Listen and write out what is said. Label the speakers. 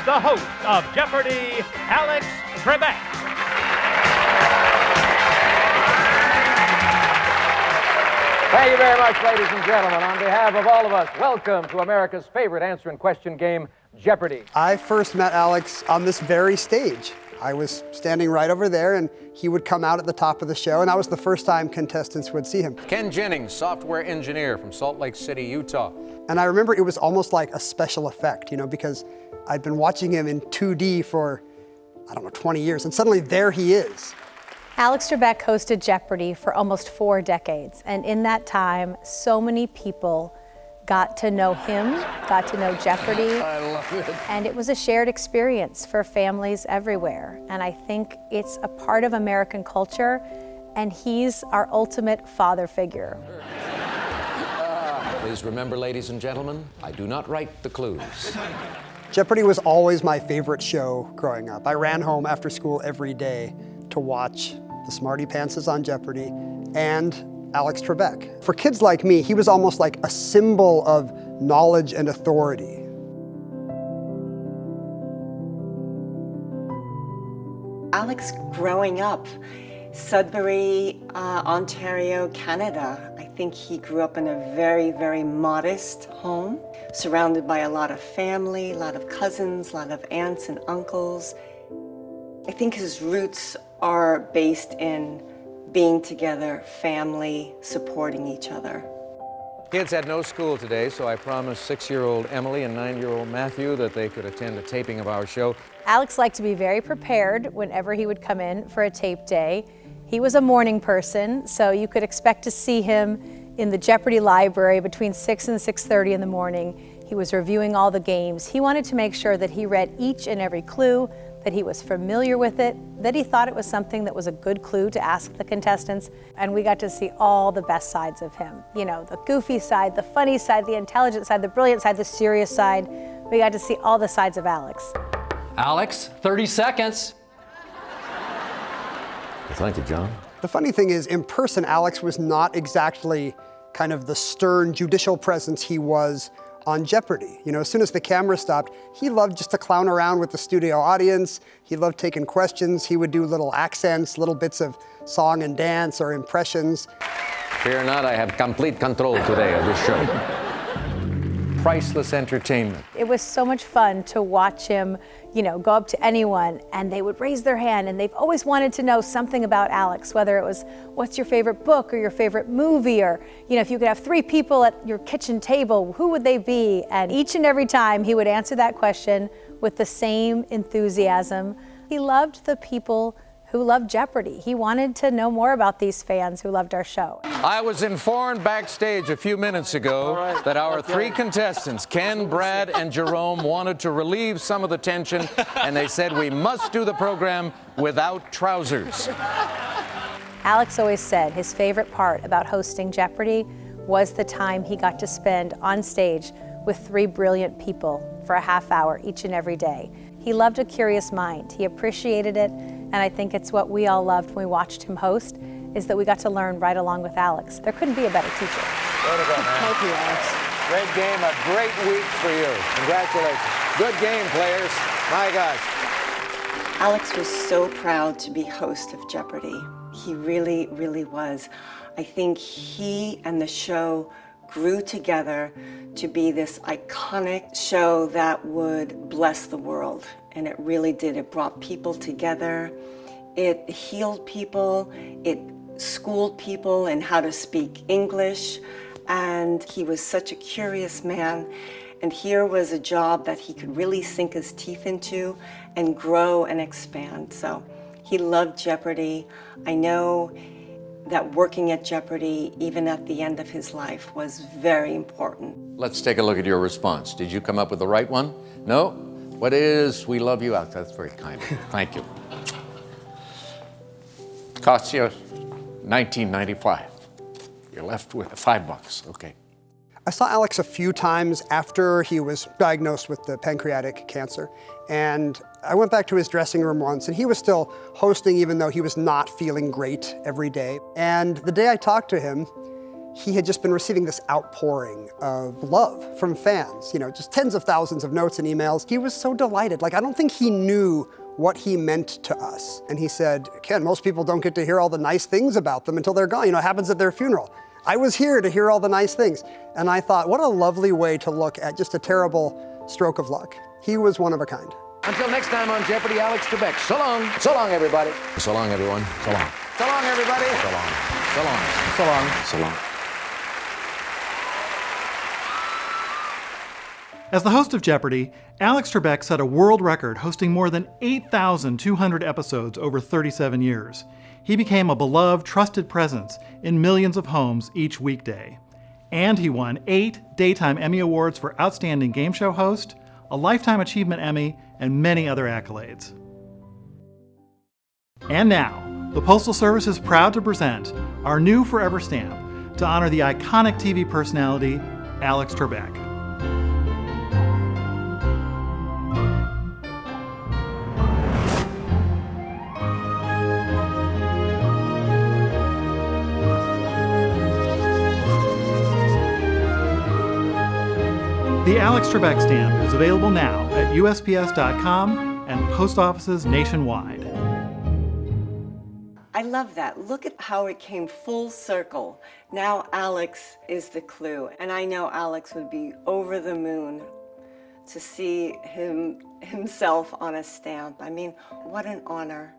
Speaker 1: the host of Jeopardy, Alex Trebek.
Speaker 2: Thank you very much, ladies and gentlemen. On behalf of all of us, welcome to America's favorite answer and question game, Jeopardy.
Speaker 3: I first met Alex on this very stage. I was standing right over there, and he would come out at the top of the show, and that was the first time contestants would see him.
Speaker 4: Ken Jennings, software engineer from Salt Lake City, Utah.
Speaker 3: And I remember it was almost like a special effect, because I'd been watching him in 2D for, 20 years, and suddenly there he is.
Speaker 5: Alex Trebek hosted Jeopardy for almost 4 decades, and in that time, so many people got to know him, got to know Jeopardy.
Speaker 4: I love it.
Speaker 5: And it was a shared experience for families everywhere. And I think it's a part of American culture, and he's our ultimate father figure.
Speaker 4: Please remember, ladies and gentlemen, I do not write the clues.
Speaker 3: Jeopardy was always my favorite show growing up. I ran home after school every day to watch the Smarty Pantses on Jeopardy and Alex Trebek. For kids like me, he was almost like a symbol of knowledge and authority.
Speaker 6: Alex growing up, Sudbury, Ontario, Canada. I think he grew up in a very, very modest home, surrounded by a lot of family, a lot of cousins, a lot of aunts and uncles. I think his roots are based in being together, family, supporting each other.
Speaker 4: Kids had no school today, so I promised 6-year-old Emily and 9-year-old Matthew that they could attend a taping of our show.
Speaker 5: Alex liked to be very prepared whenever he would come in for a tape day. He was a morning person, so you could expect to see him in the Jeopardy library between 6 and 6:30 in the morning. He was reviewing all the games. He wanted to make sure that he read each and every clue, that he was familiar with it, that he thought it was something that was a good clue to ask the contestants. And we got to see all the best sides of him. The goofy side, the funny side, the intelligent side, the brilliant side, the serious side. We got to see all the sides of Alex.
Speaker 7: Alex, 30 seconds.
Speaker 4: Thank you, John.
Speaker 3: The funny thing is, in person, Alex was not exactly kind of the stern judicial presence he was on Jeopardy. As soon as the camera stopped, he loved just to clown around with the studio audience. He loved taking questions. He would do little accents, little bits of song and dance or impressions.
Speaker 4: Fear not, I have complete control today of this show. Priceless entertainment.
Speaker 5: It was so much fun to watch him, go up to anyone and they would raise their hand, and they've always wanted to know something about Alex, whether it was what's your favorite book or your favorite movie, or if you could have 3 people at your kitchen table, who would they be? And each and every time he would answer that question with the same enthusiasm. He loved the people who loved Jeopardy. He wanted to know more about these fans who loved our show.
Speaker 4: I was informed backstage a few minutes ago that our 3 contestants, Ken, Brad, and Jerome, wanted to relieve some of the tension, and they said we must do the program without trousers.
Speaker 5: Alex always said his favorite part about hosting Jeopardy was the time he got to spend on stage with 3 brilliant people for a half hour each and every day. He loved a curious mind. He appreciated it, and I think it's what we all loved when we watched him host, is that we got to learn right along with Alex. There couldn't be a better teacher.
Speaker 4: Way to go, man.
Speaker 6: Thank you, Alex.
Speaker 4: Great game, a great week for you. Congratulations. Good game, players. My gosh.
Speaker 6: Alex was so proud to be host of Jeopardy. He really, really was. I think he and the show grew together to be this iconic show that would bless the world. And it really did. It brought people together. It healed people. It schooled people in how to speak English. And he was such a curious man. And here was a job that he could really sink his teeth into and grow and expand. So he loved Jeopardy. I know that working at Jeopardy, even at the end of his life, was very important.
Speaker 4: Let's take a look at your response. Did you come up with the right one? No? What is "we love you" out? That's very kind of you. Thank you. Costs you $19.95. You're left with $5. Okay.
Speaker 3: I saw Alex a few times after he was diagnosed with the pancreatic cancer, and I went back to his dressing room once, and he was still hosting even though he was not feeling great every day. And the day I talked to him, he had just been receiving this outpouring of love from fans, you know, just tens of thousands of notes and emails. He was so delighted. Like, I don't think he knew what he meant to us. And he said, Ken, most people don't get to hear all the nice things about them until they're gone. You know, it happens at their funeral. I was here to hear all the nice things. And I thought, what a lovely way to look at just a terrible stroke of luck. He was one of a kind.
Speaker 2: Until next time on Jeopardy, Alex Trebek. So long. So long, everybody.
Speaker 4: So long, everyone. So long.
Speaker 2: So long, everybody.
Speaker 4: So long. So long.
Speaker 2: So long.
Speaker 4: So long.
Speaker 8: As the host of Jeopardy, Alex Trebek set a world record hosting more than 8,200 episodes over 37 years. He became a beloved, trusted presence in millions of homes each weekday. And he won 8 Daytime Emmy Awards for Outstanding Game Show Host, a Lifetime Achievement Emmy, and many other accolades. And now, the Postal Service is proud to present our new Forever Stamp to honor the iconic TV personality, Alex Trebek. The Alex Trebek stamp is available now at USPS.com and post offices nationwide.
Speaker 6: I love that. Look at how it came full circle. Now Alex is the clue, and I know Alex would be over the moon to see himself on a stamp. I mean, what an honor.